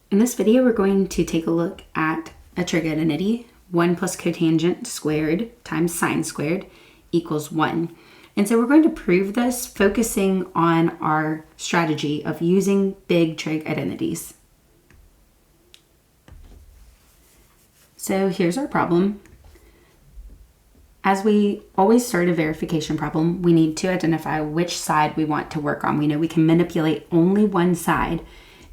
In this video, we're going to take a look at a trig identity, 1 plus cotangent squared times sine squared equals 1. And so we're going to prove this focusing on our strategy of using big trig identities. So here's our problem. As we always start a verification problem, we need to identify which side we want to work on. We know we can manipulate only one side,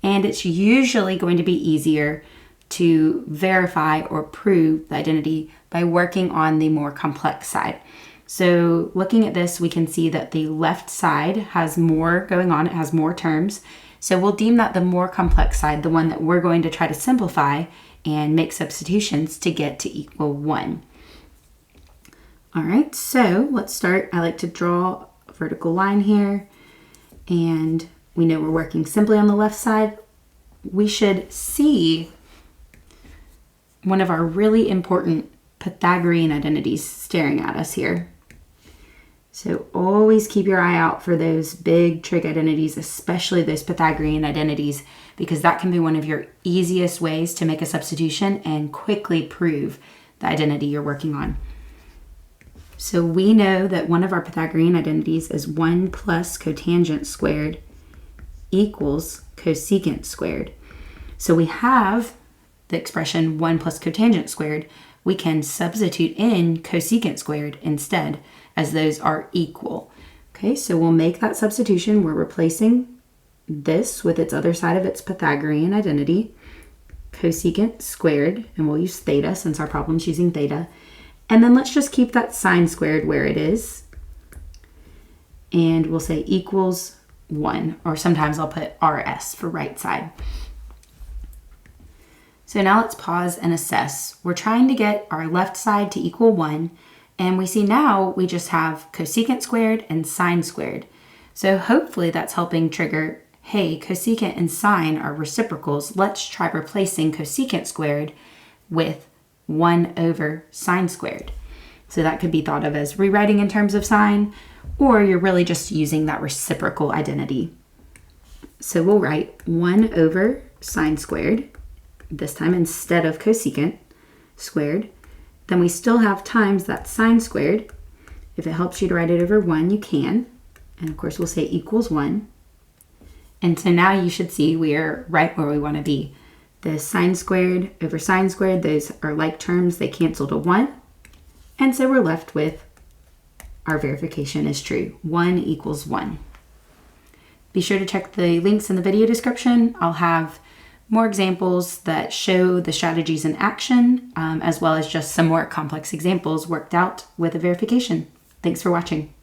and it's usually going to be easier to verify or prove the identity by working on the more complex side. So looking at this, we can see that the left side has more going on. It has more terms. So we'll deem that the more complex side, the one that we're going to try to simplify and make substitutions to get to equal 1. All right, so let's start. I like to draw a vertical line here, and we know we're working simply on the left side. We should see one of our really important Pythagorean identities staring at us here. So always keep your eye out for those big trig identities, especially those Pythagorean identities, because that can be one of your easiest ways to make a substitution and quickly prove the identity you're working on. So we know that one of our Pythagorean identities is 1 plus cotangent squared equals cosecant squared. So we have the expression 1 plus cotangent squared. We can substitute in cosecant squared instead, as those are equal. Okay, so we'll make that substitution. We're replacing this with its other side of its Pythagorean identity, cosecant squared, and we'll use theta since our problem's using theta. And then let's just keep that sine squared where it is. And we'll say equals 1, or sometimes I'll put RS for right side. So now let's pause and assess. We're trying to get our left side to equal 1, and we see now we just have cosecant squared and sine squared. So hopefully that's helping trigger, hey, cosecant and sine are reciprocals. Let's try replacing cosecant squared with 1 over sine squared. So that could be thought of as rewriting in terms of sine, or you're really just using that reciprocal identity. So we'll write 1 over sine squared, this time instead of cosecant squared. Then we still have times that sine squared. If it helps you to write it over 1, you can. And of course we'll say equals 1. And so now you should see we are right where we want to be. The sine squared over sine squared, those are like terms, they cancel to 1. And so we're left with our verification is true. 1 equals 1. Be sure to check the links in the video description. I'll have more examples that show the strategies in action, as well as just some more complex examples worked out with a verification. Thanks for watching.